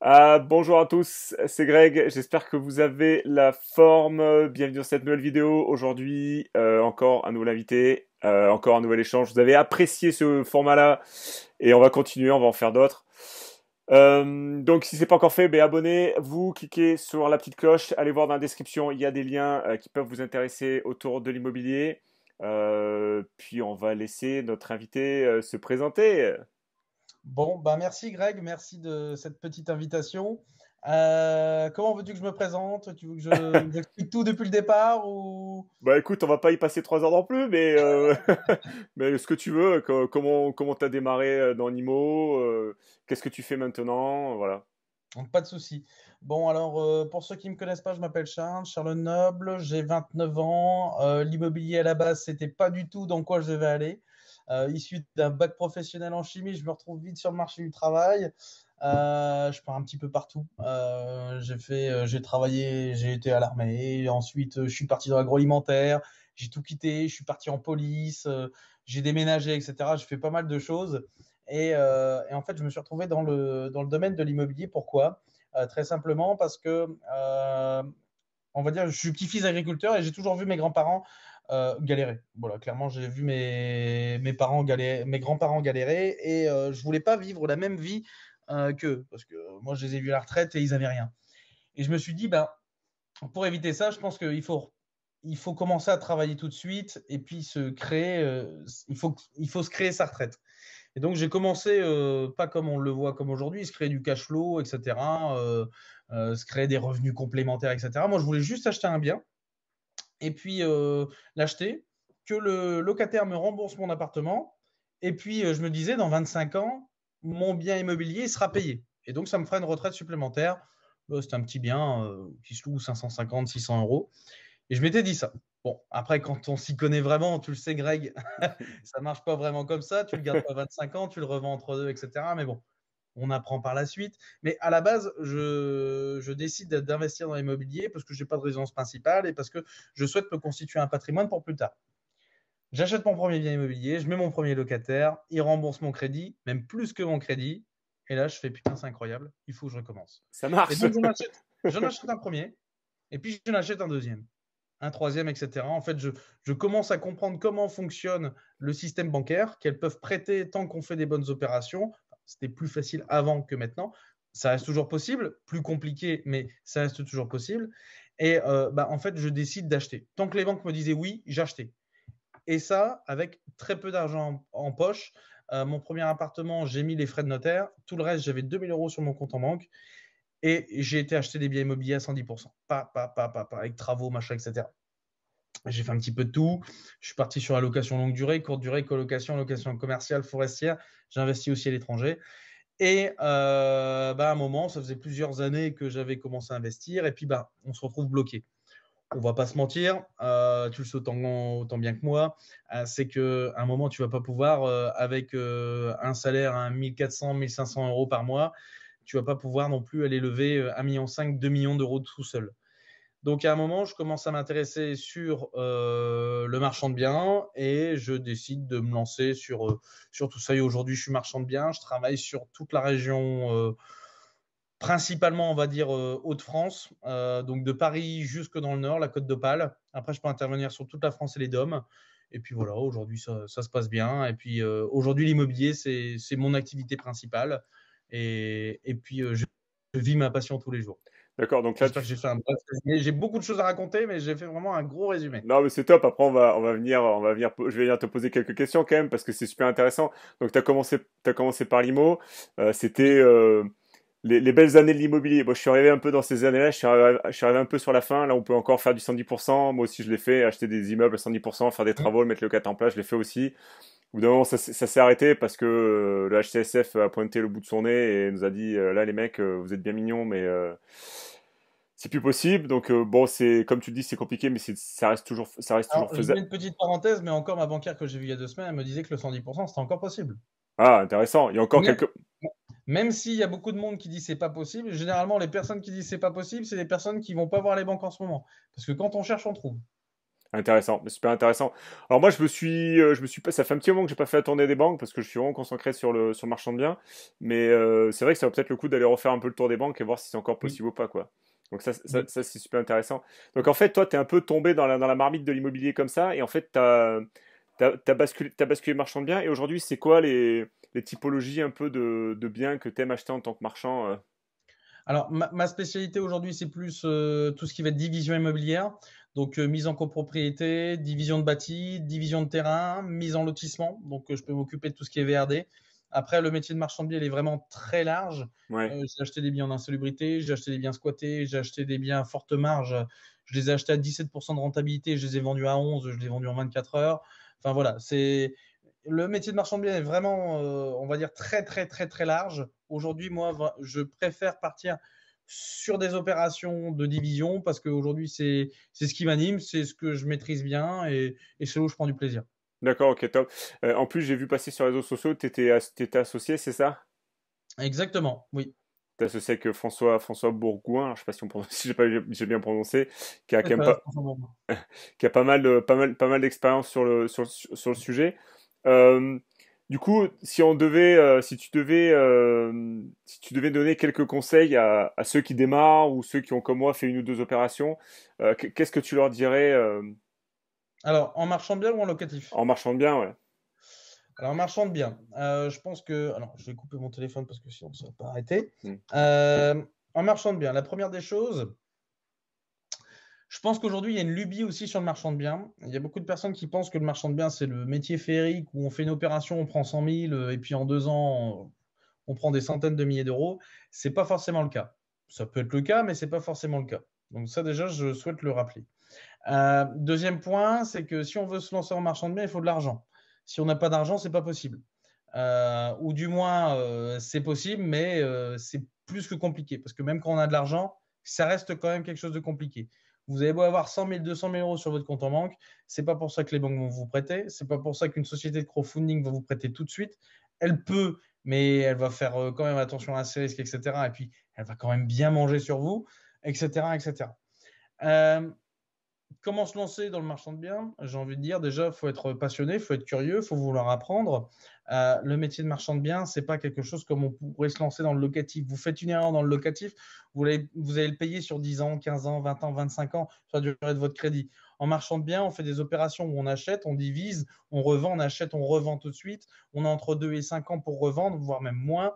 Bonjour à tous, c'est Greg, j'espère que vous avez la forme. Bienvenue dans cette nouvelle vidéo. Aujourd'hui, encore un nouvel invité, encore un nouvel échange. Vous avez apprécié ce format-là et on va continuer, on va en faire d'autres. Donc si c'est pas encore fait, ben, abonnez-vous, cliquez sur la petite cloche, allez voir dans la description, il y a des liens qui peuvent vous intéresser autour de l'immobilier. Puis on va laisser notre invité se présenter. Bon, bah merci Greg, merci de cette petite invitation. Comment veux-tu que je me présente? Tu veux que j'explique tout depuis le départ ou... Bah écoute, on va pas y passer 3 heures non plus, mais mais ce que tu veux, comment t'as démarré dans l'IMO, qu'est-ce que tu fais maintenant, voilà. Pas de souci. Bon, alors pour ceux qui ne me connaissent pas, je m'appelle Charles, Charles Noble, j'ai 29 ans. L'immobilier à la base, c'était pas du tout dans quoi je devais aller. Issu d'un bac professionnel en chimie, je me retrouve vite sur le marché du travail. Je pars un petit peu partout. J'ai travaillé, j'ai été à l'armée. Ensuite, je suis parti dans l'agroalimentaire. J'ai tout quitté. Je suis parti en police. J'ai déménagé, etc. J'ai fait pas mal de choses. Et en fait, je me suis retrouvé dans le domaine de l'immobilier. Pourquoi? Très simplement parce que, on va dire, je suis petit-fils d'agriculteur et j'ai toujours vu mes grands-parents galérer. Voilà, clairement, j'ai vu mes parents galérer, mes grands-parents galérer et je voulais pas vivre la même vie qu'eux parce que moi, je les ai vus à la retraite et ils avaient rien. Et je me suis dit, ben, pour éviter ça, je pense qu'il faut commencer à travailler tout de suite et puis se créer, il faut se créer sa retraite. Et donc, j'ai commencé, pas comme on le voit comme aujourd'hui, se créer du cash flow, etc., se créer des revenus complémentaires, etc. Moi, je voulais juste acheter un bien et puis l'acheter, que le locataire me rembourse mon appartement. Et puis, je me disais, dans 25 ans, mon bien immobilier sera payé. Et donc, ça me fera une retraite supplémentaire. C'est un petit bien qui se loue 550, 600 euros. Et je m'étais dit ça. Bon, après, quand on s'y connaît vraiment, tu le sais, Greg, ça marche pas vraiment comme ça. Tu le gardes pas 25 ans, tu le revends entre deux, etc. Mais bon, on apprend par la suite. Mais à la base, je décide d'investir dans l'immobilier parce que je n'ai pas de résidence principale et parce que je souhaite me constituer un patrimoine pour plus tard. J'achète mon premier bien immobilier, je mets mon premier locataire, il rembourse mon crédit, même plus que mon crédit. Et là, je fais putain, c'est incroyable, il faut que je recommence. Ça Et marche. donc, j'en achète un premier, et puis j'en achète un deuxième, un troisième, etc. En fait, je commence à comprendre comment fonctionne le système bancaire, qu'elles peuvent prêter tant qu'on fait des bonnes opérations. C'était plus facile avant que maintenant. Ça reste toujours possible, plus compliqué, mais ça reste toujours possible. Et bah, en fait, je décide d'acheter. Tant que les banques me disaient oui, j'achetais. Et ça, avec très peu d'argent en poche. Mon premier appartement, j'ai mis les frais de notaire. Tout le reste, j'avais 2000 euros sur mon compte en banque. Et j'ai été acheter des biens immobiliers à 110%. Pas, avec travaux, machin, etc. J'ai fait un petit peu de tout. Je suis parti sur la location longue durée, courte durée, colocation, location commerciale, forestière. J'ai investi aussi à l'étranger. Et bah, à un moment, ça faisait plusieurs années que j'avais commencé à investir. Et puis, bah, on se retrouve bloqué. On va pas se mentir, tu le sais autant bien que moi, c'est qu'à un moment, tu vas pas pouvoir, avec un salaire à 1400, 1500 euros par mois, tu vas pas pouvoir non plus aller lever 1,5 million, 2 millions d'euros tout seul. Donc à un moment, je commence à m'intéresser sur le marchand de biens et je décide de me lancer sur tout ça. Et aujourd'hui, je suis marchand de biens, je travaille sur toute la région, principalement, on va dire, Hauts-de-France, donc de Paris jusque dans le nord, la Côte d'Opale. Après, je peux intervenir sur toute la France et les DOM. Et puis voilà, aujourd'hui, ça se passe bien. Et puis aujourd'hui, l'immobilier, c'est mon activité principale. Et puis, je vis ma passion tous les jours. D'accord, donc là J'espère que j'ai fait un bref résumé. J'ai beaucoup de choses à raconter, mais j'ai fait vraiment un gros résumé. non mais c'est top. Après je vais venir te poser quelques questions quand même parce que c'est super intéressant. Donc t'as commencé par l'IMO. C'était Oui. les belles années de l'immobilier. Bon, je suis arrivé un peu dans ces années-là. Je suis arrivé un peu sur la fin. Là, on peut encore faire du 110%. Moi aussi, je l'ai fait. Acheter des immeubles à 110%, faire des Mmh. travaux, mettre le locataire en place. Je l'ai fait aussi. Au bout d'un moment, ça s'est arrêté parce que le HCSF a pointé le bout de son nez et nous a dit là, les mecs, vous êtes bien mignons, mais c'est plus possible. Donc bon, c'est comme tu le dis, c'est compliqué, mais ça reste toujours Alors, je mets faisable. une petite parenthèse, mais encore ma banquière que j'ai vue il y a 2 semaines, elle me disait que le 110%, c'était encore possible. Ah, intéressant. Il y a encore Mais quelques. même s'il y a beaucoup de monde qui dit c'est pas possible, généralement les personnes qui disent c'est pas possible, c'est les personnes qui vont pas voir les banques en ce moment. Parce que quand on cherche, on trouve. Intéressant, super intéressant. Alors moi, je me suis pas, ça fait un petit moment que j'ai pas fait la tournée des banques parce que je suis vraiment concentré sur le marchand de biens. Mais c'est vrai que ça vaut peut-être le coup d'aller refaire un peu le tour des banques et voir si c'est encore Oui, possible ou pas, quoi. Donc oui. ça c'est super intéressant. Donc en fait, toi, t'es un peu tombé dans la marmite de l'immobilier comme ça et en fait, t'as basculé marchand de biens et aujourd'hui, c'est quoi les typologies un peu de biens que t'aimes acheter en tant que marchand? Alors, ma spécialité aujourd'hui, c'est plus tout ce qui va être division immobilière. Donc, mise en copropriété, division de bâti, division de terrain, mise en lotissement. Donc, je peux m'occuper de tout ce qui est VRD. Après, le métier de marchand de biens, il est vraiment très large. Ouais. J'ai acheté des biens en insalubrité, j'ai acheté des biens squattés, j'ai acheté des biens à forte marge. Je les ai achetés à 17% de rentabilité, je les ai vendus à 11, je les ai vendus en 24 heures. Enfin, voilà, c'est le métier de marchand de biens est vraiment, on va dire, très, très, très, très large. Aujourd'hui, moi, je préfère partir sur des opérations de division parce qu'aujourd'hui, c'est ce qui m'anime, c'est ce que je maîtrise bien et c'est où je prends du plaisir. D'accord, ok, top. En plus, j'ai vu passer sur les réseaux sociaux, t'étais associé, c'est ça? Exactement, oui. T'es associé avec François Bourgoin, alors je sais pas si si j'ai bien prononcé, qui a C'est quand même ça, pas, c'est pour moi. qui a pas mal d'expérience sur le sujet. Euh, du coup, si tu devais donner quelques conseils à ceux qui démarrent ou ceux qui ont comme moi fait une ou deux opérations, qu'est-ce que tu leur dirais Alors, en marchand de biens ou en locatif? en marchant bien, ouais. Alors, en marchand de biens, je pense que. Alors, je vais couper mon téléphone parce que sinon, ça ne va pas arrêter. Hmm. En marchand de biens, la première des choses, je pense qu'aujourd'hui, il y a une lubie aussi sur le marchand de biens. Il y a beaucoup de personnes qui pensent que le marchand de biens, c'est le métier féerique où on fait une opération, on prend 100 000 et puis en 2 ans, on prend des centaines de milliers d'euros. C'est pas forcément le cas. Ça peut être le cas, mais c'est pas forcément le cas. Donc ça, déjà, je souhaite le rappeler. Deuxième point, c'est que si on veut se lancer en marchand de biens, il faut de l'argent. Si on n'a pas d'argent, c'est pas possible. Ou du moins, c'est possible, mais c'est plus que compliqué. Parce que même quand on a de l'argent, ça reste quand même quelque chose de compliqué. Vous avez beau avoir 100 000, 200 000 euros sur votre compte en banque, c'est pas pour ça que les banques vont vous prêter, c'est pas pour ça qu'une société de crowdfunding va vous prêter tout de suite. Elle peut, mais elle va faire quand même attention à ses risques, etc. Et puis, elle va quand même bien manger sur vous, etc., etc. Euh, Comment se lancer dans le marchand de biens? J'ai envie de dire, déjà, il faut être passionné, il faut être curieux, il faut vouloir apprendre. Le métier de marchand de biens, c'est pas quelque chose comme on pourrait se lancer dans le locatif. Vous faites une erreur dans le locatif, vous allez le payer sur 10 ans, 15 ans, 20 ans, 25 ans, sur la durée de votre crédit. En marchand de biens, on fait des opérations où on achète, on divise, on revend, on achète, on revend tout de suite. On a entre 2 et 5 ans pour revendre, voire même moins.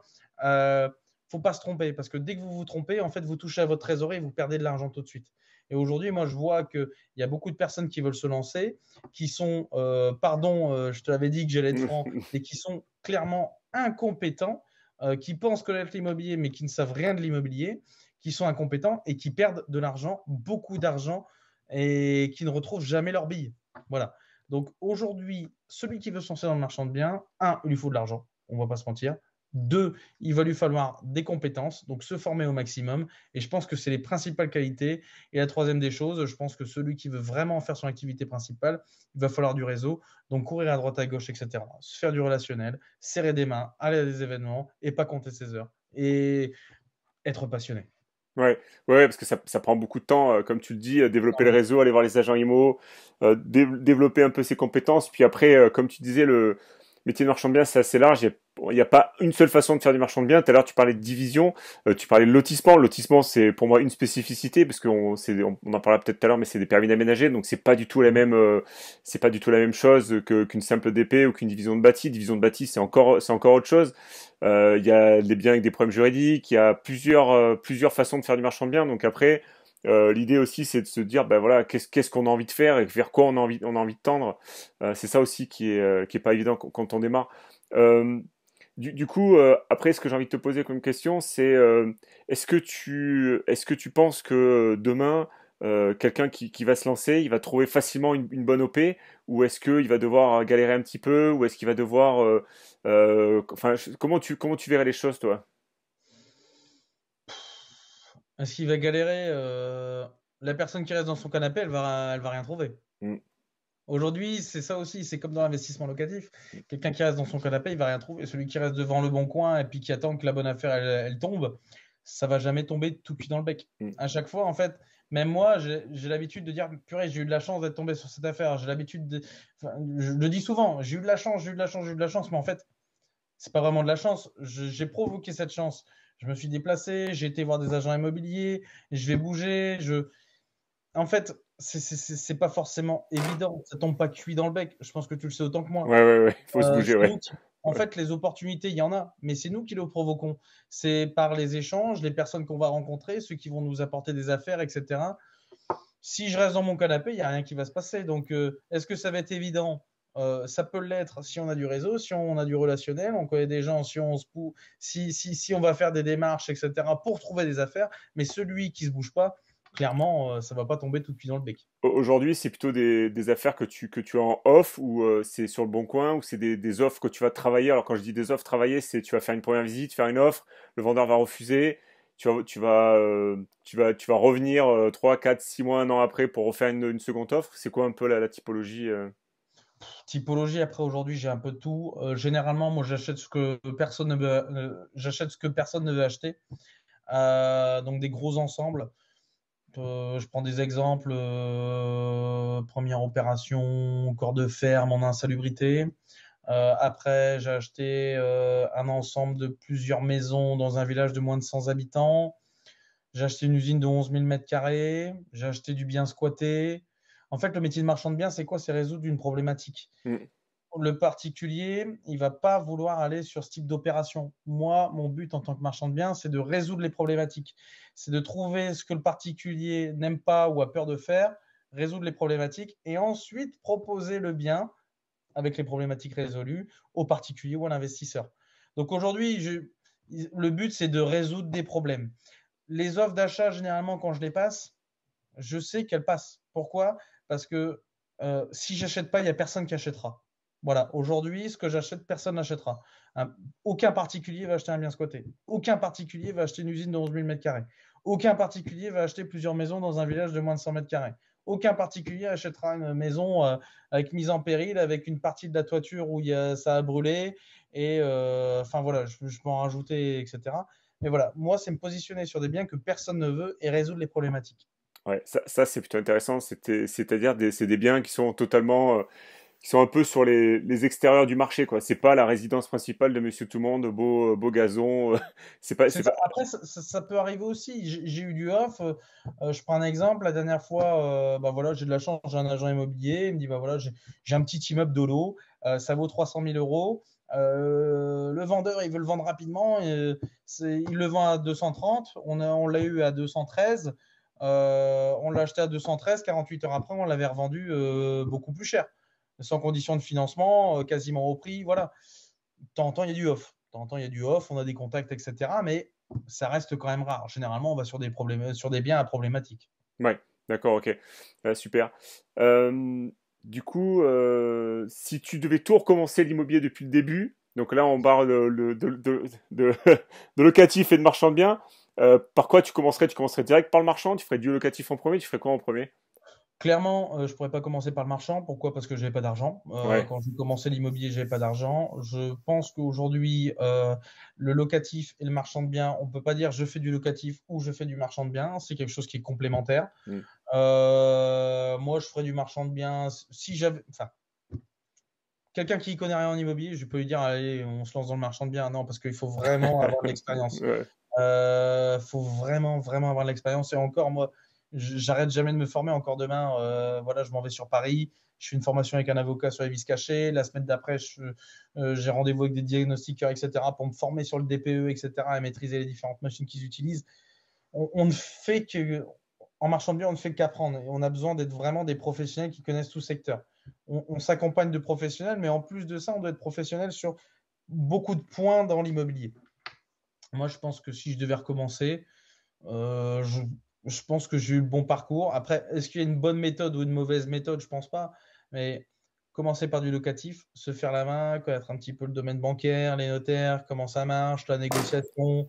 Faut pas se tromper, parce que dès que vous vous trompez, en fait, vous touchez à votre trésorerie et vous perdez de l'argent tout de suite. Et aujourd'hui, moi, je vois qu'il y a beaucoup de personnes qui veulent se lancer, qui sont, pardon, je te l'avais dit que j'allais être franc, mais qui sont clairement incompétents, qui pensent connaître l'immobilier, mais qui ne savent rien de l'immobilier, qui sont incompétents et qui perdent de l'argent, beaucoup d'argent, et qui ne retrouvent jamais leur bille. Voilà. Donc aujourd'hui, celui qui veut se lancer dans le marchand de biens, un, il lui faut de l'argent, on ne va pas se mentir. Deux, il va lui falloir des compétences, donc se former au maximum. Et je pense que c'est les principales qualités. Et la troisième des choses, je pense que celui qui veut vraiment faire son activité principale, il va falloir du réseau, donc courir à droite à gauche, etc. Se faire du relationnel, serrer des mains, aller à des événements et pas compter ses heures. Et être passionné. Ouais, ouais, parce que ça prend beaucoup de temps, comme tu le dis, développer le Énormément. réseau, aller voir les agents IMO, développer un peu ses compétences. Puis après, comme tu disais, le métier de marchand de biens, c'est assez large. Il y a pas une seule façon de faire du marchand de biens. Tout à l'heure, tu parlais de division, tu parlais de lotissement. Le lotissement, c'est pour moi une spécificité, parce on en parlera peut-être tout à l'heure, mais c'est des permis d'aménager, donc c'est pas du tout la même chose qu'une simple DP ou qu'une division de bâti. Division de bâti, c'est encore autre chose. Il y a des biens avec des problèmes juridiques, il y a plusieurs façons de faire du marchand de biens. Donc après, l'idée aussi, c'est de se dire, ben voilà, qu'est-ce qu'on a envie de faire et vers quoi on a envie de tendre. C'est ça aussi qui est pas évident quand on démarre. Euh, du coup, après, ce que j'ai envie de te poser comme question, c'est est-ce que tu penses que demain, quelqu'un qui va se lancer, il va trouver facilement une bonne OP, ou est-ce qu'il va devoir galérer un petit peu, ou est-ce qu'il va devoir, enfin, comment tu verrais les choses, toi? Est-ce qu'il va galérer la personne qui reste dans son canapé, elle va rien trouver. Mm. Aujourd'hui, c'est ça aussi, c'est comme dans l'investissement locatif. Quelqu'un qui reste dans son canapé, il va rien trouver. Celui qui reste devant le bon coin et puis qui attend que la bonne affaire elle tombe, ça va jamais tomber tout cuit dans le bec. Mm. À chaque fois, en fait, même moi, j'ai l'habitude de dire, purée, j'ai eu de la chance d'être tombé sur cette affaire. J'ai l'habitude de, enfin, je le dis souvent, j'ai eu de la chance, j'ai eu de la chance, j'ai eu de la chance, mais en fait, c'est pas vraiment de la chance. J'ai provoqué cette chance. Je me suis déplacé, j'ai été voir des agents immobiliers, je vais bouger. En fait, c'est pas forcément évident. Ça tombe pas cuit dans le bec. Je pense que tu le sais autant que moi. Ouais. Faut se bouger, C'est ouais. nous en fait, les opportunités, il y en a, mais c'est nous qui les provoquons. C'est par les échanges, les personnes qu'on va rencontrer, ceux qui vont nous apporter des affaires, etc. Si je reste dans mon canapé, il n'y a rien qui va se passer. Donc, est-ce que ça va être évident? Ça peut l'être si on a du réseau, si on a du relationnel, on connaît des gens, si on va faire des démarches, etc., pour trouver des affaires. Mais celui qui ne se bouge pas, clairement, ça ne va pas tomber tout cuit dans le bec. Aujourd'hui, c'est plutôt des affaires que tu as en off ou c'est sur le bon coin ou c'est des offres que tu vas travailler. Alors quand je dis des offres travailler, c'est tu vas faire une première visite, faire une offre, le vendeur va refuser, tu vas revenir 3, 4, 6 mois, un an après pour refaire une seconde offre. C'est quoi un peu la typologie Typologie, après aujourd'hui, j'ai un peu de tout. Généralement, moi, j'achète ce que personne ne veut, j'achète ce que personne ne veut acheter. Donc des gros ensembles. Je prends des exemples. Première opération, corps de ferme en insalubrité. Après, j'ai acheté un ensemble de plusieurs maisons dans un village de moins de 100 habitants. J'ai acheté une usine de 11 000 mètres carrés. J'ai acheté du bien squatté. En fait, le métier de marchand de biens, c'est quoi? C'est résoudre une problématique. Hmm. Le particulier, il va pas vouloir aller sur ce type d'opération. Moi, mon but en tant que marchand de biens, c'est de résoudre les problématiques. C'est de trouver ce que le particulier n'aime pas ou a peur de faire, résoudre les problématiques et ensuite proposer le bien avec les problématiques résolues au particulier ou à l'investisseur. Donc aujourd'hui, le but, c'est de résoudre des problèmes. Les offres d'achat, généralement, quand je les passe, je sais qu'elles passent. Pourquoi? Parce que si j'achète pas, il n'y a personne qui achètera. Voilà, aujourd'hui, ce que j'achète, personne n'achètera. Aucun particulier va acheter un bien squatté. Aucun particulier va acheter une usine de 11 000 m². Aucun particulier va acheter plusieurs maisons dans un village de moins de 100 m². Aucun particulier achètera une maison avec mise en péril, avec une partie de la toiture où ça a brûlé. Et enfin voilà, je peux en rajouter, etc. Mais voilà, moi, c'est me positionner sur des biens que personne ne veut et résoudre les problématiques. Ouais, ça c'est plutôt intéressant. C'est-à-dire c'est des biens qui sont totalement qui sont un peu sur les extérieurs du marché, quoi. C'est pas la résidence principale de Monsieur Tout-le-Monde, beau gazon. C'est C'est ça. pas. Après, ça peut arriver aussi. J'ai eu du off. Je prends un exemple. La dernière fois, bah voilà, j'ai de la chance. J'ai un agent immobilier. Il me dit bah voilà, j'ai un petit immeuble dolo. Ça vaut 300 000 euros. Le vendeur, il veut le vendre rapidement. Il le vend à 230. On l'a eu à 213. On l'a acheté à 213. 48 heures après, on l'avait revendu beaucoup plus cher, sans condition de financement, quasiment au prix. Voilà. De temps en temps, il y a du off. De temps en temps, il y a du off, on a des contacts, etc. Mais ça reste quand même rare. Généralement, on va sur des problèmes, sur des biens à problématique. Ouais, d'accord, ok. Super. Euh, du coup, si tu devais tout recommencer l'immobilier depuis le début, donc là on parle de locatif et de marchand de biens, par quoi tu commencerais? Tu commencerais direct par le marchand, tu ferais du locatif en premier, tu ferais quoi en premier? Clairement, je ne pourrais pas commencer par le marchand. Pourquoi? Parce que je n'avais pas d'argent. Ouais. Quand j'ai commencé l'immobilier, je n'avais pas d'argent. Je pense qu'aujourd'hui, le locatif et le marchand de biens, on ne peut pas dire je fais du locatif ou je fais du marchand de biens. C'est quelque chose qui est complémentaire. Mm. Moi, je ferais du marchand de biens si j'avais. Enfin, quelqu'un qui ne connaît rien en immobilier, je peux lui dire allez, on se lance dans le marchand de biens. Non, parce qu'il faut vraiment avoir de l'expérience. Ouais. Faut vraiment, vraiment avoir de l'expérience. Et encore, moi, j'arrête jamais de me former. Encore demain, voilà, je m'en vais sur Paris. Je fais une formation avec un avocat sur les vices cachés. La semaine d'après, j'ai rendez-vous avec des diagnostiqueurs, etc., pour me former sur le DPE, etc., et maîtriser les différentes machines qu'ils utilisent. On ne fait que, en marchand de biens, on ne fait qu'apprendre. Et on a besoin d'être vraiment des professionnels qui connaissent tout secteur. On s'accompagne de professionnels, mais en plus de ça, on doit être professionnel sur beaucoup de points dans l'immobilier. Moi, je pense que si je devais recommencer, euh, je, je pense que j'ai eu le bon parcours. Après, est-ce qu'il y a une bonne méthode ou une mauvaise méthode? Je pense pas. Mais commencer par du locatif, se faire la main, connaître un petit peu le domaine bancaire, les notaires, comment ça marche, la négociation,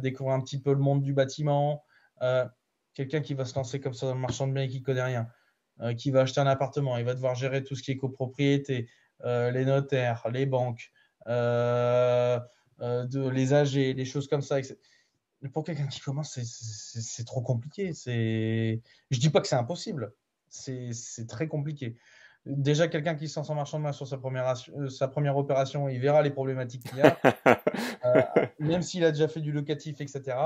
découvrir un petit peu le monde du bâtiment. Euh, Quelqu'un qui va se lancer comme ça dans le marchand de biens et qui connaît rien, qui va acheter un appartement, il va devoir gérer tout ce qui est copropriété, les notaires, les banques, les AG, les choses comme ça, etc. pour quelqu'un qui commence, c'est trop compliqué. Je dis pas que c'est impossible. C'est très compliqué. Déjà, quelqu'un qui se lance en marchand de main sur sa première opération, il verra les problématiques qu'il y a, même s'il a déjà fait du locatif, etc.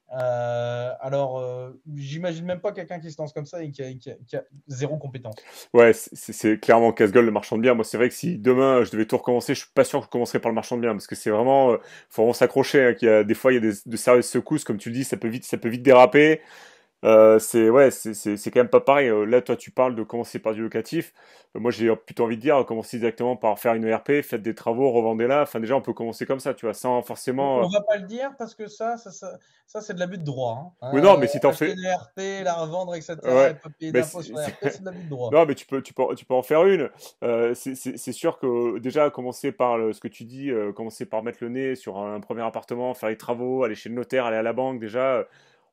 Alors, j'imagine même pas quelqu'un qui se lance comme ça et qui a zéro compétence. Ouais, c'est clairement casse-gueule le marchand de biens. Moi, c'est vrai que si demain je devais tout recommencer, je suis pas sûr que je commencerais par le marchand de biens parce que c'est vraiment, faut vraiment s'accrocher. Hein, qu'il y a, des fois, il y a de sérieuses secousses, comme tu le dis, ça peut vite déraper. C'est ouais, c'est quand même pas pareil. Là, toi, tu parles de commencer par du locatif. Moi, j'ai plutôt envie de dire, commencer directement par faire une ERP, faites des travaux, revendez-la. Enfin, déjà, on peut commencer comme ça, tu vois, sans forcément. On va pas le dire parce que ça c'est de l'abus de droit. Oui, non, mais si t'en Acheter fais, une ERP, la revendre, etc. ouais, et pas payer mais d'impôts sur la ERP, c'est de l'abus de droit. non, mais tu peux en faire une. C'est sûr que déjà commencer par ce que tu dis, commencer par mettre le nez sur un premier appartement, faire les travaux, aller chez le notaire, aller à la banque. Déjà,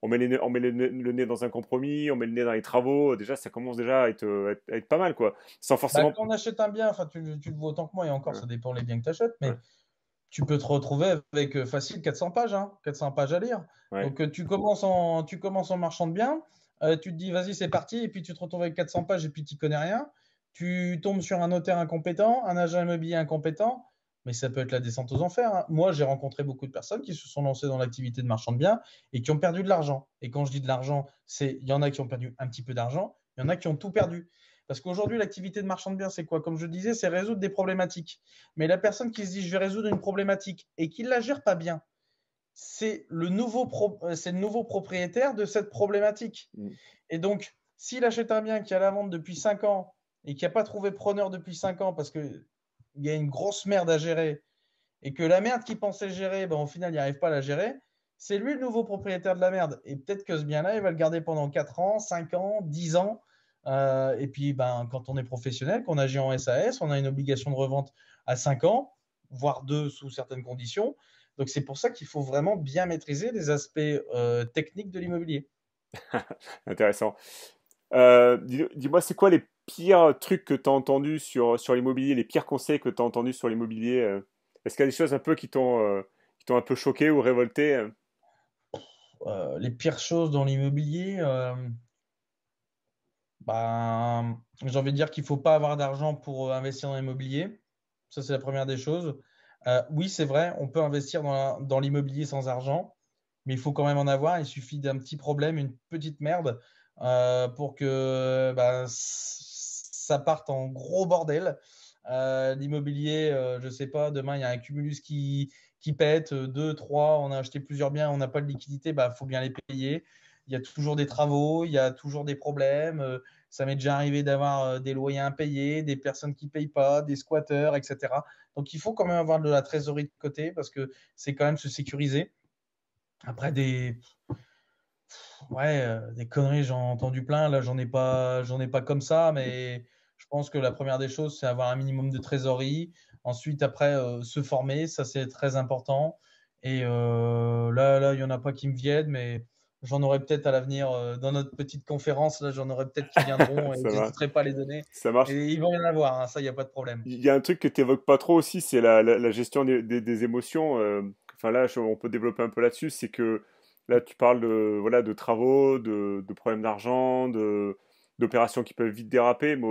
on met le nez dans un compromis, on met le nez dans les travaux. Déjà, ça commence déjà à être pas mal, quoi. Sans Bah, forcément. quand on achète un bien, enfin, tu le vois autant que moi, et encore, Ouais, ça dépend les biens que tu achètes, ouais, mais tu peux te retrouver avec facile 400 pages, hein, 400 pages à lire. ouais. Donc, tu commences en marchand de biens, tu te dis, vas-y, c'est parti, et puis tu te retrouves avec 400 pages et puis tu connais rien. Tu tombes sur un notaire incompétent, un agent immobilier incompétent, mais ça peut être la descente aux enfers. Hein. Moi, j'ai rencontré beaucoup de personnes qui se sont lancées dans l'activité de marchand de biens et qui ont perdu de l'argent. Et quand je dis de l'argent, il y en a qui ont perdu un petit peu d'argent, il y en a qui ont tout perdu. Parce qu'aujourd'hui, l'activité de marchand de biens, c'est quoi? Comme je disais, c'est résoudre des problématiques. Mais la personne qui se dit, je vais résoudre une problématique et qui ne la gère pas bien, c'est le nouveau propriétaire de cette problématique. Mm. Et donc, s'il achète un bien qui est à la vente depuis 5 ans et qui n'a pas trouvé preneur depuis 5 ans parce qu'il y a une grosse merde à gérer et que la merde qu'il pensait gérer, ben, au final, il n'arrive pas à la gérer, c'est lui le nouveau propriétaire de la merde. Et peut-être que ce bien-là, il va le garder pendant 4 ans, 5 ans, 10 ans. Et puis, ben, quand on est professionnel, qu'on agit en SAS, on a une obligation de revente à 5 ans, voire 2 sous certaines conditions. Donc, c'est pour ça qu'il faut vraiment bien maîtriser les aspects techniques de l'immobilier. Intéressant. Dis-moi, c'est quoi les pires trucs que tu as entendus sur l'immobilier, les pires conseils que tu as entendus sur l'immobilier? Est-ce qu'il y a des choses un peu qui t'ont un peu choqué ou révolté? Les pires choses dans l'immobilier, ben, j'ai envie de dire qu'il ne faut pas avoir d'argent pour investir dans l'immobilier. Ça, c'est la première des choses. Oui, c'est vrai, on peut investir dans l'immobilier sans argent, mais il faut quand même en avoir. Il suffit d'un petit problème, une petite merde, pour que ben, ça parte en gros bordel. L'immobilier, je ne sais pas, demain, il y a un cumulus qui pète, deux, trois, on a acheté plusieurs biens, on n'a pas de liquidité, bah, faut bien les payer. Il y a toujours des travaux, il y a toujours des problèmes. Ça m'est déjà arrivé d'avoir des loyers impayés, des personnes qui ne payent pas, des squatteurs, etc. Donc, il faut quand même avoir de la trésorerie de côté parce que c'est quand même se sécuriser. Après, des conneries, j'en ai entendu plein. Là, j'en ai pas comme ça, mais je pense que la première des choses, c'est avoir un minimum de trésorerie. Ensuite, après, se former, ça c'est très important. Et là, il y en a pas qui me viennent, mais j'en aurai peut-être à l'avenir dans notre petite conférence. Là, j'en aurai peut-être qui viendront et Ça va, j'hésiterai pas à les donner. ça marche. Et ils vont y en avoir, hein, ça, il n'y a pas de problème. Il y a un truc que tu évoques pas trop aussi, c'est la gestion des émotions. Enfin là, on peut développer un peu là-dessus. C'est que là, tu parles de, voilà, de travaux, de problèmes d'argent, d'opérations qui peuvent vite déraper. Mais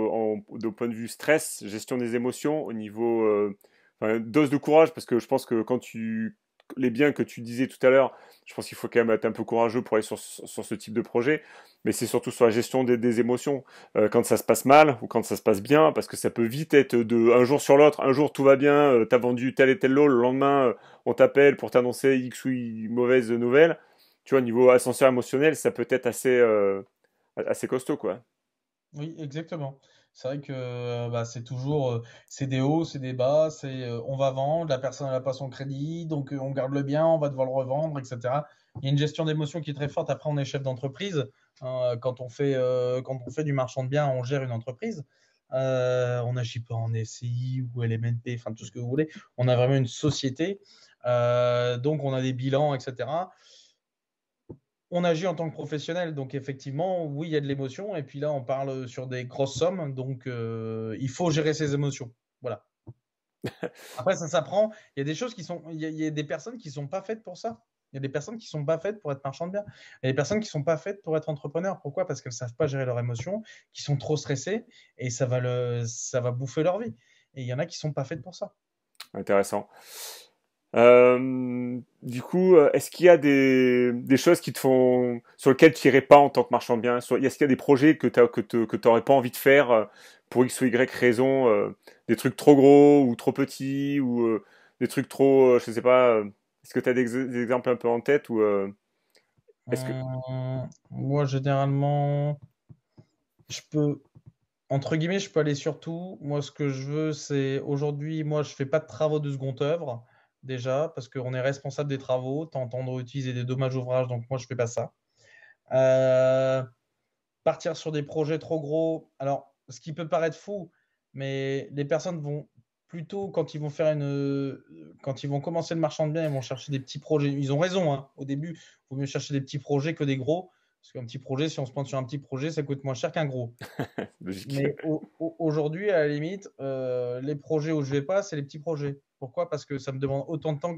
de point de vue stress, gestion des émotions, au niveau enfin, dose de courage, parce que je pense que les biens que tu disais tout à l'heure, je pense qu'il faut quand même être un peu courageux pour aller sur ce type de projet. Mais c'est surtout sur la gestion des émotions quand ça se passe mal ou quand ça se passe bien, parce que ça peut vite être de un jour sur l'autre. Un jour tout va bien, t'as vendu tel et tel lot, le lendemain on t'appelle pour t'annoncer X ou Y mauvaise nouvelle. Tu vois, niveau ascenseur émotionnel, ça peut être assez costaud, quoi. Oui, exactement. C'est vrai que bah, c'est toujours c'est des hauts, c'est des bas, on va vendre, la personne n'a pas son crédit, donc on garde le bien, on va devoir le revendre, etc. Il y a une gestion d'émotion qui est très forte. Après, on est chef d'entreprise. Hein, quand on fait du marchand de biens, on gère une entreprise. On n'agit pas en SCI ou LMNP, enfin tout ce que vous voulez. On a vraiment une société. Donc on a des bilans, etc. On agit en tant que professionnel, donc effectivement, oui, il y a de l'émotion. Et puis là, on parle sur des grosses sommes, donc il faut gérer ses émotions. Voilà. Après, ça s'apprend. Il y a des choses qui sont, il y a des personnes qui sont pas faites pour ça. Il y a des personnes qui ne sont pas faites pour être marchands de biens. Il y a des personnes qui ne sont pas faites pour être entrepreneurs. Pourquoi? Parce qu'elles ne savent pas gérer leurs émotions, qui sont trop stressées et ça va bouffer leur vie. Et il y en a qui ne sont pas faites pour ça. Intéressant. Du coup, est-ce qu'il y a des choses qui te font, sur lesquelles tu irais pas en tant que marchand de biens? Est-ce qu'il y a des projets que t'aurais pas envie de faire pour X ou Y raison, des trucs trop gros ou trop petits ou des trucs trop, je sais pas. Est-ce que tu as des exemples un peu en tête ou est-ce que Moi, généralement, je peux, entre guillemets, je peux aller sur tout. Moi, ce que je veux, c'est aujourd'hui, moi, je fais pas de travaux de seconde œuvre, déjà, parce qu'on est responsable des travaux. T'entends utiliser des dommages ouvrages, donc moi, je fais pas ça. Euh, Partir sur des projets trop gros. Alors, ce qui peut paraître fou, mais les personnes vont plutôt, quand ils vont commencer le marchand de biens, ils vont chercher des petits projets. Ils ont raison, hein. Au début, il vaut mieux chercher des petits projets que des gros. Parce qu'un petit projet, si on se pointe sur un petit projet, ça coûte moins cher qu'un gros. logique? Mais aujourd'hui, à la limite, les projets où je vais pas, c'est les petits projets. Pourquoi? Parce que ça me demande autant de temps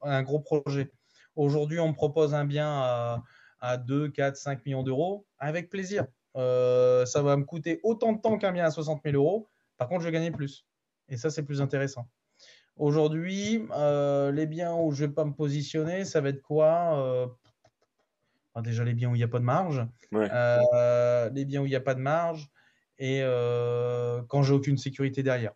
un gros projet. Aujourd'hui, on me propose un bien à 2, 4, 5 millions d'euros, avec plaisir. Ça va me coûter autant de temps qu'un bien à 60 000 euros. Par contre, je vais gagner plus. Et ça, c'est plus intéressant. Aujourd'hui, les biens où je ne vais pas me positionner, ça va être quoi? Déjà, les biens où il n'y a pas de marge. Ouais. Les biens où il n'y a pas de marge et quand j'ai aucune sécurité derrière.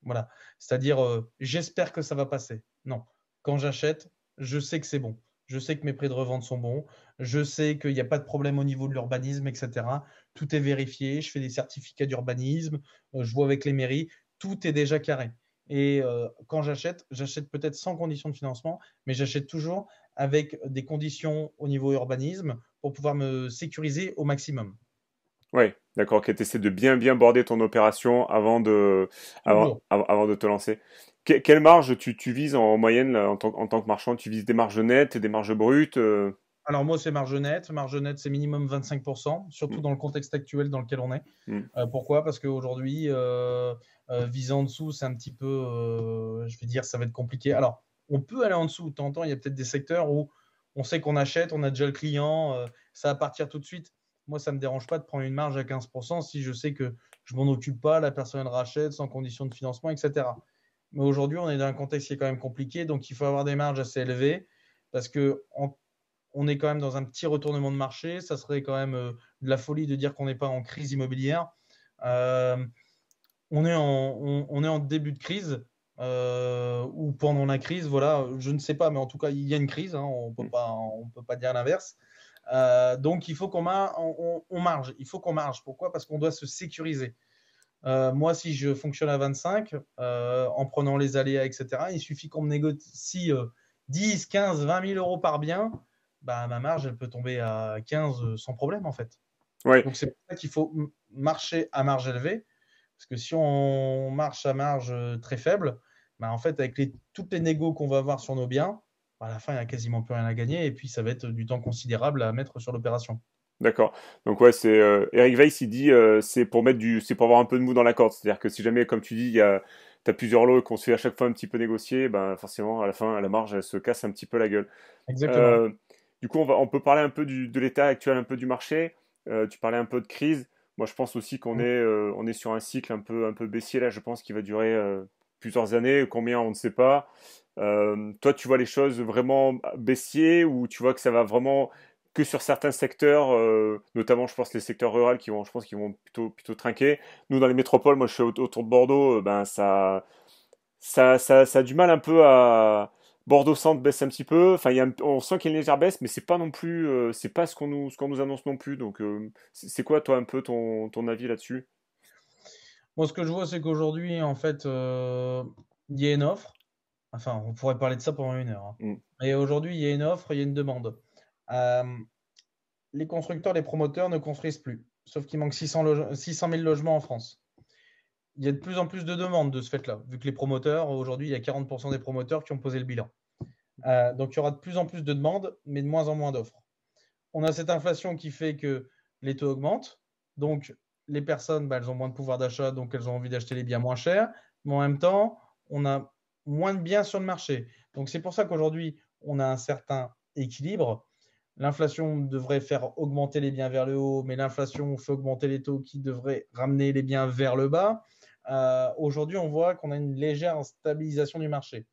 Voilà. C'est-à-dire, j'espère que ça va passer. Non. Quand j'achète, je sais que c'est bon. Je sais que mes prix de revente sont bons. Je sais qu'il n'y a pas de problème au niveau de l'urbanisme, etc. Tout est vérifié. Je fais des certificats d'urbanisme. Je vois avec les mairies. Tout est déjà carré. Et quand j'achète peut-être sans condition de financement, mais j'achète toujours avec des conditions au niveau urbanisme pour pouvoir me sécuriser au maximum. Ouais, d'accord, ok, tu essaies de bien border ton opération Toujours. avant de te lancer. Quelle marge tu vises en moyenne là, en tant que marchand? Tu vises des marges nettes et des marges brutes Alors moi, c'est marge nette. Marge nette, c'est minimum 25%, surtout hmm, dans le contexte actuel dans lequel on est. hmm. Pourquoi? Parce qu'aujourd'hui, viser en dessous, c'est un petit peu, je vais dire, ça va être compliqué. Alors, on peut aller en dessous. De temps en temps, il y a peut-être des secteurs où on sait qu'on achète, on a déjà le client, ça va partir tout de suite. Moi, ça ne me dérange pas de prendre une marge à 15% si je sais que je m'en occupe pas, la personne elle rachète sans condition de financement, etc. Mais aujourd'hui, on est dans un contexte qui est quand même compliqué, donc il faut avoir des marges assez élevées parce que on est quand même dans un petit retournement de marché. Ça serait quand même de la folie de dire qu'on n'est pas en crise immobilière. Euh, on est en début de crise ou pendant la crise, voilà, je ne sais pas, mais en tout cas, il y a une crise, hein, on peut pas dire l'inverse. Donc, il faut on marge. Il faut qu'on marge. Pourquoi? Parce qu'on doit se sécuriser. Moi, si je fonctionne à 25, en prenant les aléas, etc., il suffit qu'on me négocie 10, 15, 20 000 euros par bien, bah, ma marge, elle peut tomber à 15 sans problème, en fait. Ouais, Donc, c'est pour ça qu'il faut marcher à marge élevée. Parce que si on marche à marge très faible, bah, en fait, avec toutes les négos qu'on va avoir sur nos biens, bah, à la fin, il n'y a quasiment plus rien à gagner. Et puis, ça va être du temps considérable à mettre sur l'opération. d'accord. Donc ouais, c'est Eric Weiss, il dit c'est pour avoir un peu de mou dans la corde. C'est-à-dire que si jamais, comme tu dis, t'as plusieurs lots et qu'on se fait à chaque fois un petit peu négocier, ben forcément à la fin, la marge elle se casse un petit peu la gueule. Exactement. Euh, du coup, on peut parler un peu de l'état actuel, un peu du marché. Tu parlais un peu de crise. Moi, je pense aussi on est sur un cycle un peu baissier là. Je pense qu'il va durer plusieurs années. Combien, on ne sait pas. Toi, tu vois les choses vraiment baissier ou tu vois que ça va vraiment que sur certains secteurs, notamment, je pense les secteurs ruraux je pense qu'ils vont plutôt trinquer. Nous, dans les métropoles, moi, je suis autour de Bordeaux. Ben ça a du mal un peu à Bordeaux Centre baisse un petit peu. Enfin, on sent qu'il y a une légère baisse, mais c'est pas non plus, c'est pas ce qu'on nous annonce non plus. Donc, c'est quoi toi un peu ton avis là-dessus? Moi, ce que je vois, c'est qu'aujourd'hui, en fait, il y a une offre. Enfin, on pourrait parler de ça pendant une heure, hein. Mm. Et aujourd'hui, il y a une offre, il y a une demande. Euh, les constructeurs, les promoteurs ne construisent plus. Sauf qu'il manque 600 000 logements en France. Il y a de plus en plus de demandes de ce fait-là, vu que les promoteurs, aujourd'hui, il y a 40% des promoteurs qui ont posé le bilan. Donc, il y aura de plus en plus de demandes, mais de moins en moins d'offres. On a cette inflation qui fait que les taux augmentent. Donc, les personnes, bah, elles ont moins de pouvoir d'achat, donc elles ont envie d'acheter les biens moins chers. Mais en même temps, on a moins de biens sur le marché. Donc, c'est pour ça qu'aujourd'hui, on a un certain équilibre. L'inflation devrait faire augmenter les biens vers le haut, mais l'inflation fait augmenter les taux qui devraient ramener les biens vers le bas. Aujourd'hui, on voit qu'on a une légère stabilisation du marché.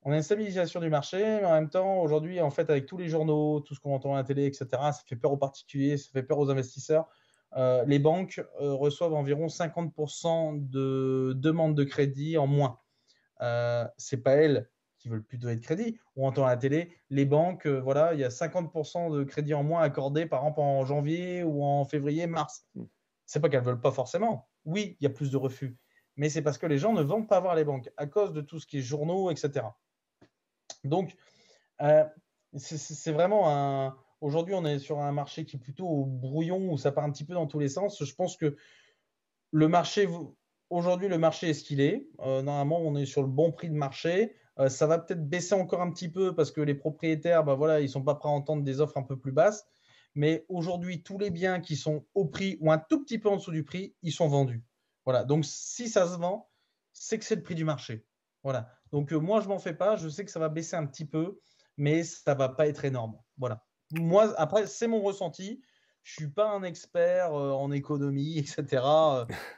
On a une stabilisation du marché, mais en même temps, aujourd'hui, en fait, avec tous les journaux, tout ce qu'on entend à la télé, etc., ça fait peur aux particuliers, ça fait peur aux investisseurs. Les banques reçoivent environ 50% de demandes de crédit en moins. Ce n'est pas elles qui veulent plus donner de crédit. On entend à la télé, les banques, voilà, il y a 50% de crédit en moins accordé par exemple en janvier ou en février, mars. C'est pas qu'elles veulent pas forcément. Oui, il y a plus de refus, mais c'est parce que les gens ne vont pas voir les banques à cause de tout ce qui est journaux, etc. Donc, euh, c'est vraiment un. Aujourd'hui, on est sur un marché qui est plutôt au brouillon où ça part un petit peu dans tous les sens. Je pense que le marché, aujourd'hui, le marché est ce qu'il est. Normalement, on est sur le bon prix de marché. Ça va peut-être baisser encore un petit peu parce que les propriétaires, bah voilà, ils sont pas prêts à entendre des offres un peu plus basses. Mais aujourd'hui, tous les biens qui sont au prix ou un tout petit peu en dessous du prix, ils sont vendus. Voilà. Donc, si ça se vend, c'est que c'est le prix du marché. Voilà. Donc, moi, je m'en fais pas. Je sais que ça va baisser un petit peu, mais ça va pas être énorme. Voilà. Moi, après, c'est mon ressenti. Je suis pas un expert en économie, etc.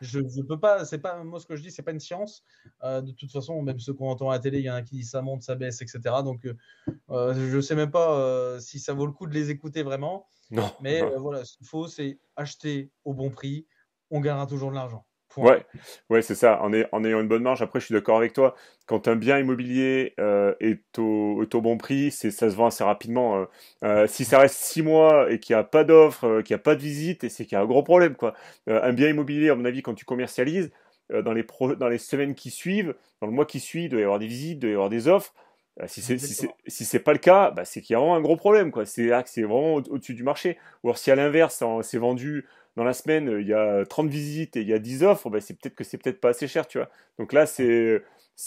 Je peux pas, c'est pas moi ce que je dis, c'est pas une science. De toute façon, même ceux qu'on entend à la télé, il y en a qui disent ça monte, ça baisse, etc. Donc, je sais même pas si ça vaut le coup de les écouter vraiment. Non, Mais non. voilà, ce qu'il faut, c'est acheter au bon prix. On gagnera toujours de l'argent. Point. Ouais, ouais, c'est ça. En ayant une bonne marge. Après, je suis d'accord avec toi. Quand un bien immobilier est au bon prix, ça se vend assez rapidement. Si ça reste 6 mois et qu'il n'y a pas d'offre, qu'il n'y a pas de visite, et c'est qu'il y a un gros problème, quoi. Un bien immobilier, à mon avis, quand tu commercialises, dans les semaines qui suivent, dans le mois qui suit, il doit y avoir des visites, il doit y avoir des offres. Exactement. Si c'est pas le cas, bah, c'est qu'il y a vraiment un gros problème, quoi. C'est vraiment au-dessus du marché. Ou alors si à l'inverse, c'est vendu dans la semaine, il y a 30 visites et il y a 10 offres, bah, c'est peut-être pas assez cher, tu vois. Donc là, c'est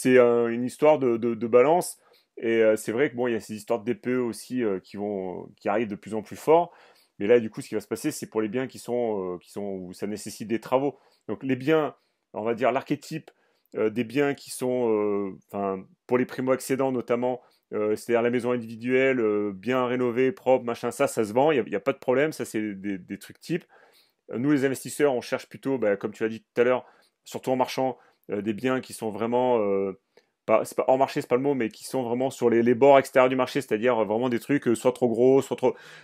une histoire de balance. Et c'est vrai que bon, il y a ces histoires de DPE aussi qui arrivent de plus en plus fort. Mais là, du coup, ce qui va se passer, c'est pour les biens qui sont où ça nécessite des travaux. Donc les biens, on va dire l'archétype des biens qui sont, enfin, pour les primo-accédants notamment, c'est-à-dire la maison individuelle, bien rénovée, propre, machin, ça se vend, il y a pas de problème, ça c'est des trucs types. Nous, les investisseurs, on cherche plutôt, bah, comme tu l'as dit tout à l'heure, surtout en marchand, des biens qui sont vraiment, c'est pas hors marché, c'est pas le mot, mais qui sont vraiment sur les bords extérieurs du marché, c'est-à-dire vraiment des trucs soit trop gros,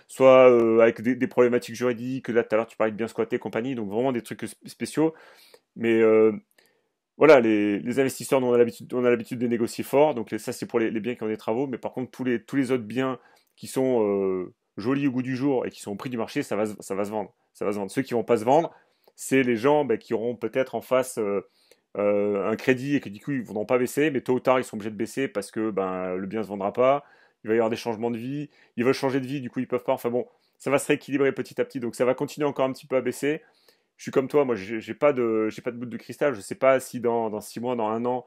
soit avec des problématiques juridiques. Là, tout à l'heure, tu parlais de bien squatté et compagnie, donc vraiment des trucs spéciaux. Mais voilà, les investisseurs on a l'habitude de négocier fort, donc ça c'est pour les biens qui ont des travaux, mais par contre tous les autres biens qui sont jolis au goût du jour et qui sont au prix du marché, ça va se vendre. Ça va se vendre. Ceux qui vont pas se vendre, c'est les gens qui auront peut-être en face un crédit et que du coup ils ne voudront pas baisser, mais tôt ou tard ils sont obligés de baisser parce que ben, le bien ne se vendra pas, il va y avoir des changements de vie, ils veulent changer de vie, du coup ils peuvent pas, enfin bon, ça va se rééquilibrer petit à petit, donc ça va continuer encore un petit peu à baisser. Je suis comme toi, moi j'ai pas de boule de cristal, je sais pas si dans 6 mois, dans un an,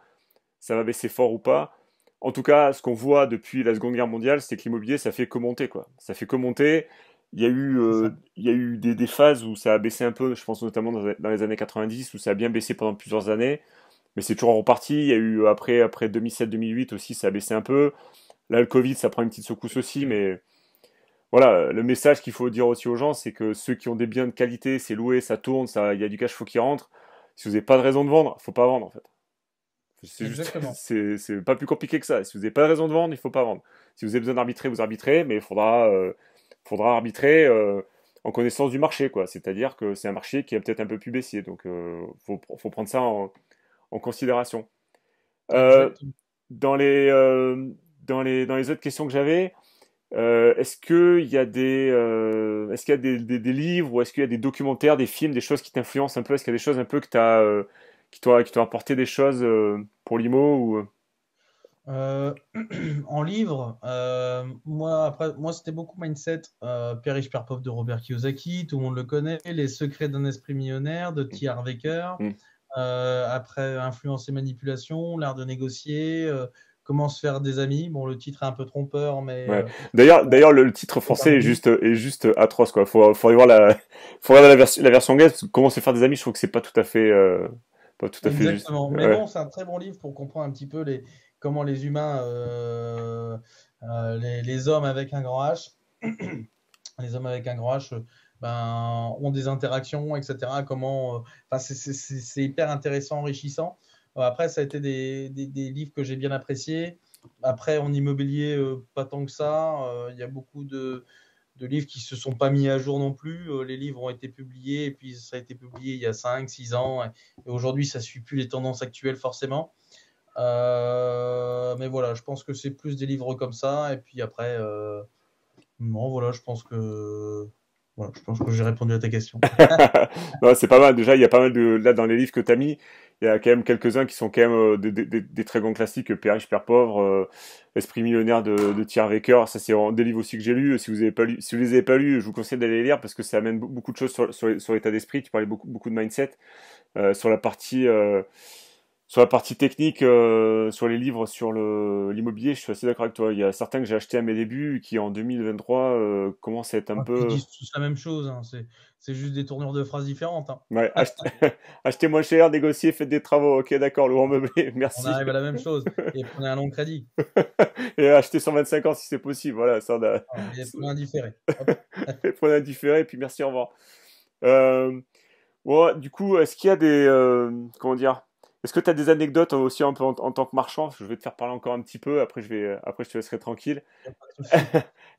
ça va baisser fort ou pas. En tout cas, ce qu'on voit depuis la Seconde Guerre mondiale, c'est que l'immobilier, ça fait que monter, quoi. Ça fait que monter. C'est ça. Il y a eu des phases où ça a baissé un peu, je pense notamment dans les années 90, où ça a bien baissé pendant plusieurs années, mais c'est toujours reparti. Il y a eu après 2007-2008 aussi, ça a baissé un peu. Là, le Covid, ça prend une petite secousse aussi, mais voilà, le message qu'il faut dire aussi aux gens, c'est que ceux qui ont des biens de qualité, c'est loué, ça tourne, il y a du cash flow qui rentre. Si vous n'avez pas de raison de vendre, faut pas vendre en fait. C'est juste, Exactement. c'est pas plus compliqué que ça. Si vous n'avez pas de raison de vendre, il faut pas vendre. Si vous avez besoin d'arbitrer, vous arbitrez, mais il faudra arbitrer en connaissance du marché, quoi. C'est-à-dire que c'est un marché qui est peut-être un peu plus baissier, donc faut prendre ça en considération. Euh, Exactement. dans les, euh, dans les autres questions que j'avais, est-ce qu'il y a des livres ou est-ce qu'il y a des documentaires, des films, des choses qui t'influencent un peu? Est-ce qu'il y a des choses un peu qui t'ont apporté des choses pour l'IMO ou... Euh, En livre, moi c'était beaucoup mindset. Père riche, père pauvre de Robert Kiyosaki, tout le monde le connaît. Les secrets d'un esprit millionnaire de T. Harv Eker. Hmm. Après, influence et manipulation, l'art de négocier, comment se faire des amis. Bon, le titre est un peu trompeur, mais Ouais. D'ailleurs, le titre c'est français est parmi. juste atroce, quoi. Faut aller voir faut regarder la version anglaise, parce que comment se faire des amis, je trouve que c'est pas tout à fait juste. Exactement. Mais Ouais. bon, c'est un très bon livre pour comprendre un petit peu comment les humains Les hommes avec un grand H, les hommes avec un grand H ont des interactions, etc. C'est hyper intéressant, enrichissant. Après, ça a été des livres que j'ai bien appréciés. Après, en immobilier, pas tant que ça. Il y a beaucoup de livres qui ne se sont pas mis à jour non plus. Les livres ont été publiés, et puis ça a été publié il y a 5, 6 ans. Et aujourd'hui, ça ne suit plus les tendances actuelles forcément. Mais voilà, je pense que c'est plus des livres comme ça. Et puis après, non, voilà, je pense que j'ai répondu à ta question. Non, c'est pas mal. Déjà, il y a pas mal de là dans les livres que t'as mis. Il y a quand même quelques-uns qui sont quand même des très grands classiques. Père riche, père pauvre, Esprit millionnaire de T.R. Waker. Ça, c'est vraiment des livres aussi que j'ai lus. Si vous avez pas lu, si vous les avez pas lus, je vous conseille d'aller les lire parce que ça amène beaucoup de choses sur l'état d'esprit. Tu parlais beaucoup de mindset sur la partie. Sur la partie technique, sur les livres, sur l'immobilier, je suis assez d'accord avec toi. Il y a certains que j'ai achetés à mes débuts qui en 2023 commencent à être un Ils peu... disent tous la même chose, hein. C'est juste des tournures de phrases différentes, hein. Ouais, achetez moins cher, négociez, faites des travaux. Ok, d'accord, loueur meublé, On merci. arrive à la même chose. Et prenez un long crédit. Et achetez sur 25 ans si c'est possible. Voilà, ça, Voilà. Et prenez un différé. Hop. prenez un différé et puis merci, au revoir. Euh, ouais, du coup, est-ce qu'il y a des... comment dire? Est-ce que tu as des anecdotes aussi un peu en tant que marchand? Je vais te faire parler encore un petit peu, après je te laisserai tranquille. Y a pas de souci.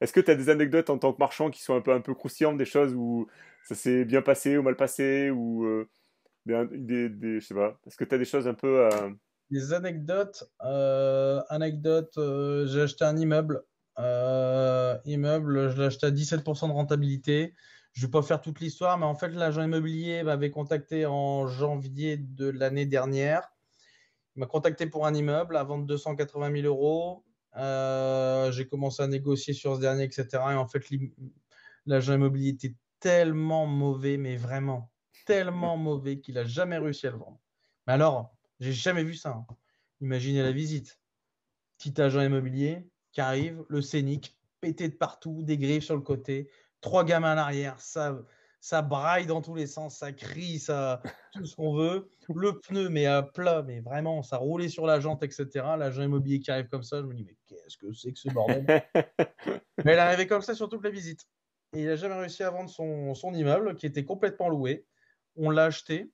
Est-ce que tu as des anecdotes en tant que marchand qui sont un peu croustillantes, des choses où ça s'est bien passé ou mal passé, ou je sais pas. Est-ce que tu as des choses un peu... Des anecdotes. J'ai acheté un immeuble. Je l'ai acheté à 17% de rentabilité. Je ne vais pas faire toute l'histoire, mais en fait, l'agent immobilier m'avait contacté en janvier de l'année dernière. Il m'a contacté pour un immeuble à vendre 280 000 euros. J'ai commencé à négocier sur ce dernier, etc. Et en fait, l'agent immobilier était tellement mauvais, mais vraiment tellement mauvais qu'il n'a jamais réussi à le vendre. Mais alors, j'ai jamais vu ça, hein. Imaginez la visite. Petit agent immobilier qui arrive, le scénic, pété de partout, des griffes sur le côté, 3 gamins à l'arrière, ça braille dans tous les sens, ça crie, ça tout ce qu'on veut. Le pneu, mais à plat, mais vraiment, ça roulait sur la jante, etc. L'agent immobilier qui arrive comme ça, je me dis, mais qu'est-ce que c'est que ce bordel? Mais il est arrivé comme ça sur toute la visite. Et il n'a jamais réussi à vendre son immeuble qui était complètement loué. On l'a acheté,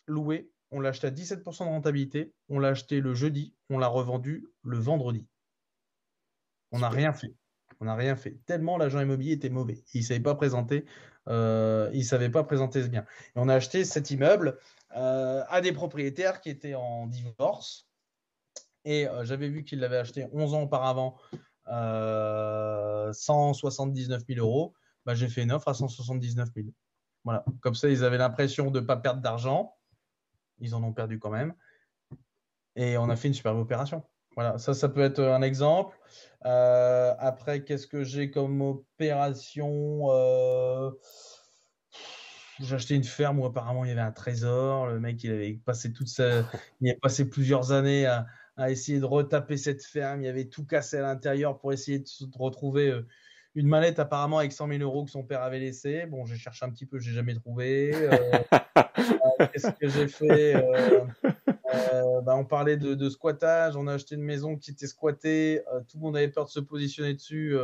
loué, on l'a acheté à 17% de rentabilité, on l'a acheté le jeudi, on l'a revendu le vendredi. On n'a Super. rien fait. On n'a rien fait. Tellement l'agent immobilier était mauvais. Il ne savait pas présenter. Il savait pas présenter ce bien. Et on a acheté cet immeuble à des propriétaires qui étaient en divorce. Et j'avais vu qu'ils l'avaient acheté 11 ans auparavant, 179 000 euros. Bah, j'ai fait une offre à 179 000. Voilà. Comme ça, ils avaient l'impression de ne pas perdre d'argent. Ils en ont perdu quand même. Et on a fait une superbe opération. Voilà, ça peut être un exemple. Après, qu'est-ce que j'ai comme opération? J'ai acheté une ferme où apparemment il y avait un trésor. Le mec, il a passé plusieurs années à essayer de retaper cette ferme. Il avait tout cassé à l'intérieur pour essayer de retrouver une mallette apparemment avec 100 000 euros que son père avait laissé. Bon, j'ai cherché un petit peu, j'ai jamais trouvé. Qu'est-ce que j'ai fait? On parlait de squattage, on a acheté une maison qui était squattée, tout le monde avait peur de se positionner dessus,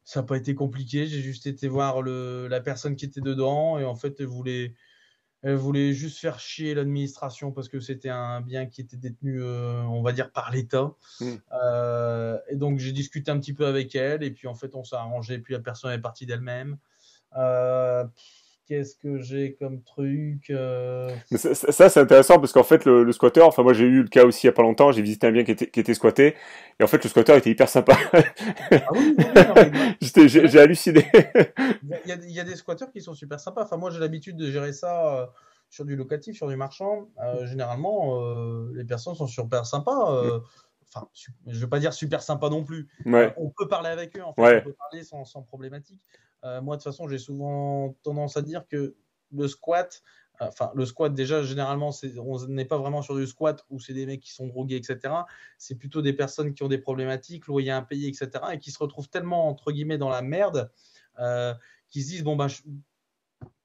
ça n'a pas été compliqué, j'ai juste été voir la personne qui était dedans et en fait elle voulait juste faire chier l'administration parce que c'était un bien qui était détenu, on va dire, par l'État. Hmm. Et donc j'ai discuté un petit peu avec elle et puis en fait on s'est arrangé, puis la personne est partie d'elle-même. Euh, Qu'est-ce que j'ai comme truc? Mais ça, c'est intéressant parce qu'en fait, le squatter, enfin, moi, j'ai eu le cas aussi il y a pas longtemps, j'ai visité un bien qui était squatté, et en fait, le squatter était hyper sympa. Ah oui, oui, oui, non, mais J'ai halluciné. il y a des squatteurs qui sont super sympas. Enfin, moi, j'ai l'habitude de gérer ça sur du locatif, sur du marchand. Généralement, les personnes sont super sympas. Enfin, je ne veux pas dire super sympa non plus. Ouais, On peut parler avec eux, en fait. On ouais, peut parler sans problématique. Moi, de toute façon, j'ai souvent tendance à dire que le squat, le squat, déjà, généralement, on n'est pas vraiment sur du squat où c'est des mecs qui sont drogués, etc. C'est plutôt des personnes qui ont des problématiques, loyer impayé, etc. et qui se retrouvent tellement, entre guillemets, dans la merde, qui se disent, bon, ben, je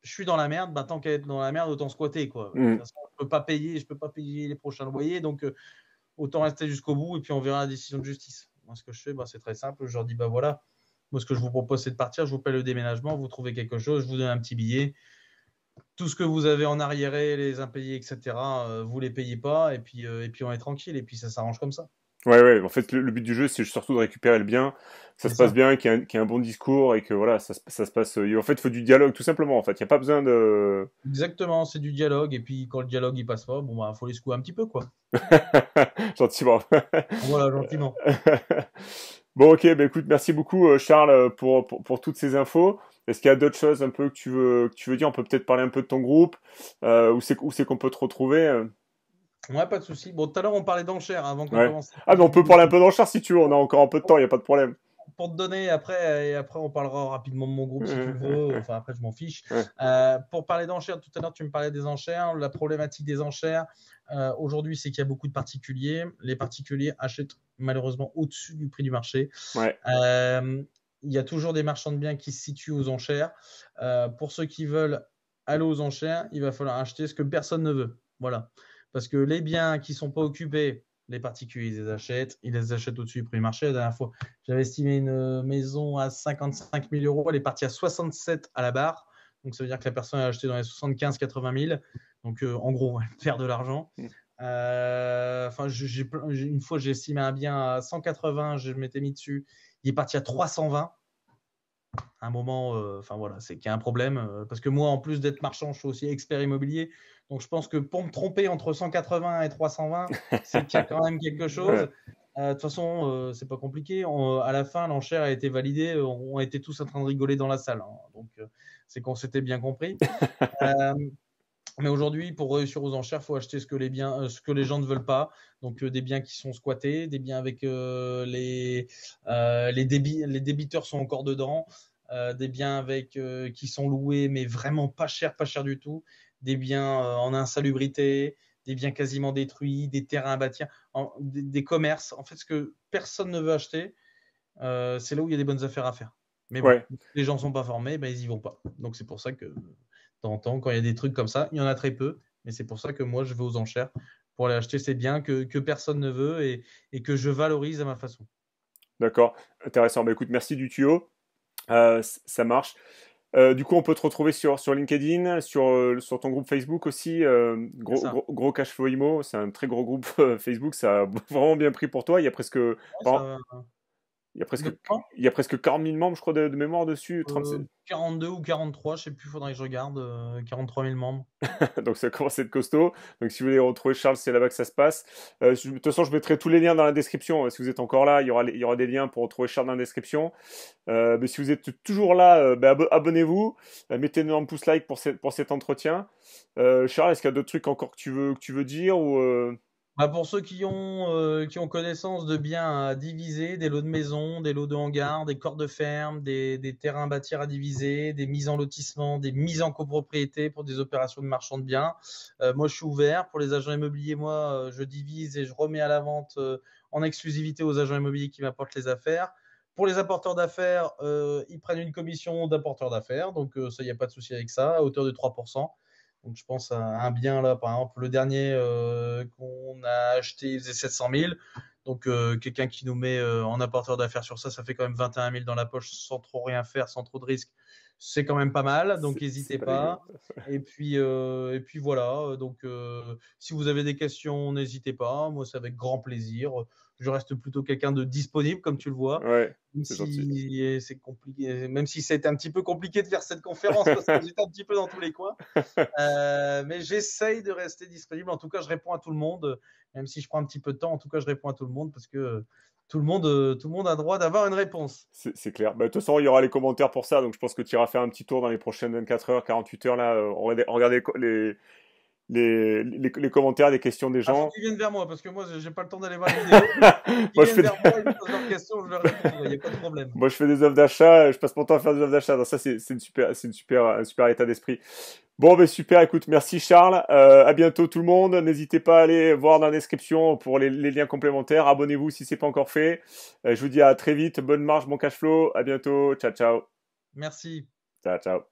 suis dans la merde, bah, tant qu'à être dans la merde, autant squatter, quoi. De toute hmm, façon, je peux pas payer les prochains loyers, donc autant rester jusqu'au bout et puis on verra la décision de justice. Moi, ce que je fais, c'est très simple. Je leur dis, voilà, moi, ce que je vous propose, c'est de partir. Je vous paie le déménagement, vous trouvez quelque chose, je vous donne un petit billet. Tout ce que vous avez en arriéré, les impayés, etc., vous les payez pas, et puis on est tranquille, et puis ça s'arrange comme ça. Ouais. En fait, le but du jeu, c'est surtout de récupérer le bien, que ça C'est se passe ça. bien, qu'il y ait un bon discours et que voilà, ça se passe. En fait, il faut du dialogue, tout simplement. En fait, il n'y a pas besoin de. Exactement, c'est du dialogue, et puis quand le dialogue il passe pas, faut les secouer un petit peu, quoi. Gentiment. Voilà, gentiment. Bon, ok, bah écoute, merci beaucoup, Charles, pour toutes ces infos. Est-ce qu'il y a d'autres choses un peu que tu veux dire? On peut peut-être parler un peu de ton groupe, où c'est qu'on peut te retrouver. Ouais, pas de souci. Bon, tout à l'heure, on parlait d'enchères avant qu'on Ouais. commence Ah, mais on peut parler un l'émission. peu d'enchères si tu veux. On a encore un peu de temps, il n'y a pas de problème. Pour te donner, après, et après, on parlera rapidement de mon groupe si tu le veux. Enfin, après, je m'en fiche. Ouais. Pour parler d'enchères, tout à l'heure, tu me parlais des enchères. La problématique des enchères, aujourd'hui, c'est qu'il y a beaucoup de particuliers. Les particuliers achètent malheureusement au-dessus du prix du marché. Ouais. Il y a toujours des marchands de biens qui se situent aux enchères. Pour ceux qui veulent aller aux enchères, il va falloir acheter ce que personne ne veut. Voilà. Parce que les biens qui ne sont pas occupés, les particuliers, ils les achètent au-dessus du prix du marché. La dernière fois, j'avais estimé une maison à 55 000 euros, elle est partie à 67 à la barre. Donc ça veut dire que la personne a acheté dans les 75-80 000. Donc en gros, elle perd de l'argent. Une fois, j'ai estimé un bien à 180, je m'étais mis dessus. Il est parti à 320. À un moment, voilà, c'est qu'il y a un problème. Parce que moi, en plus d'être marchand, je suis aussi expert immobilier. Donc, je pense que pour me tromper entre 180 et 320, c'est qu'il y a quand même quelque chose. Ouais. De toute façon, c'est pas compliqué. À la fin, l'enchère a été validée. On était tous en train de rigoler dans la salle, hein. Donc, c'est qu'on s'était bien compris. Euh, mais aujourd'hui, pour réussir aux enchères, il faut acheter ce que les gens ne veulent pas. Donc, des biens qui sont squattés, des biens avec les débiteurs sont encore dedans, des biens avec qui sont loués, mais vraiment pas cher du tout, des biens en insalubrité, des biens quasiment détruits, des terrains à bâtir, des commerces. En fait, ce que personne ne veut acheter, c'est là où il y a des bonnes affaires à faire. Mais bon, Ouais. les gens ne sont pas formés, ils y vont pas. Donc, c'est pour ça que temps en temps, quand il y a des trucs comme ça, il y en a très peu, mais c'est pour ça que moi, je vais aux enchères pour aller acheter ces biens que personne ne veut et que je valorise à ma façon. D'accord. Intéressant. Bah écoute, merci du tuyau. Ça marche. Du coup, on peut te retrouver sur LinkedIn, sur ton groupe Facebook aussi. C'est ça. Gros Cash Flow Imo, c'est un très gros groupe Facebook. Ça a vraiment bien pris pour toi. Ouais, ça, Il y a presque, de quoi il y a presque 40 000 membres, je crois, de mémoire dessus. 37. 42 ou 43, je sais plus, faudrait que je regarde. 43 000 membres. Donc ça commence à être costaud. Donc si vous voulez retrouver Charles, c'est là-bas que ça se passe. De toute façon, je mettrai tous les liens dans la description. Si vous êtes encore là, il y aura des liens pour retrouver Charles dans la description. Mais si vous êtes toujours là, abonnez-vous. Mettez-nous un pouce like pour cet entretien. Charles, est-ce qu'il y a d'autres trucs encore que tu veux dire ou Pour ceux qui ont connaissance de biens à diviser, des lots de maisons, des lots de hangars, des corps de ferme, des terrains bâtir à diviser, des mises en lotissement, des mises en copropriété pour des opérations de marchand de biens. Moi, je suis ouvert. Pour les agents immobiliers, moi, je divise et je remets à la vente en exclusivité aux agents immobiliers qui m'apportent les affaires. Pour les apporteurs d'affaires, ils prennent une commission d'apporteur d'affaires. Donc, ça, il n'y a pas de souci avec ça, à hauteur de 3%. Donc, je pense à un bien là, par exemple, le dernier qu'on a acheté, il faisait 700 000. Donc, quelqu'un qui nous met en apporteur d'affaires sur ça, ça fait quand même 21 000 dans la poche sans trop rien faire, sans trop de risques. C'est quand même pas mal. Donc, c'est n'hésitez pas dégueu. pas. Et puis voilà. Donc, si vous avez des questions, n'hésitez pas. Moi, c'est avec grand plaisir. Je reste plutôt quelqu'un de disponible, comme tu le vois. Ouais, Même c'est gentil. si c'est compliqué, même si c'était un petit peu compliqué de faire cette conférence parce que j'étais un petit peu dans tous les coins. Mais j'essaye de rester disponible. En tout cas, je réponds à tout le monde, même si je prends un petit peu de temps. En tout cas, je réponds à tout le monde parce que tout le monde a droit d'avoir une réponse. C'est clair. Bah, de toute façon, il y aura les commentaires pour ça, donc je pense que tu iras faire un petit tour dans les prochaines 24 heures, 48 heures, là, regarder les commentaires, les questions des Il faut gens. qu'ils viennent vers moi parce que moi, j'ai pas le temps d'aller voir les vidéos. Qu'ils Moi, je viennent fais vers moi, ils me posent leurs questions, je leur répondrai. Il n'y a pas de problème. Moi, je fais des offres d'achat, je passe mon temps à faire des offres d'achat. Donc ça, un super état d'esprit. Bon, ben super, écoute, merci Charles. À bientôt tout le monde. N'hésitez pas à aller voir dans la description pour les liens complémentaires. Abonnez-vous si c'est pas encore fait. Je vous dis à très vite. Bonne marche, bon cash flow. À bientôt. Ciao, ciao. Merci. Ciao, ciao.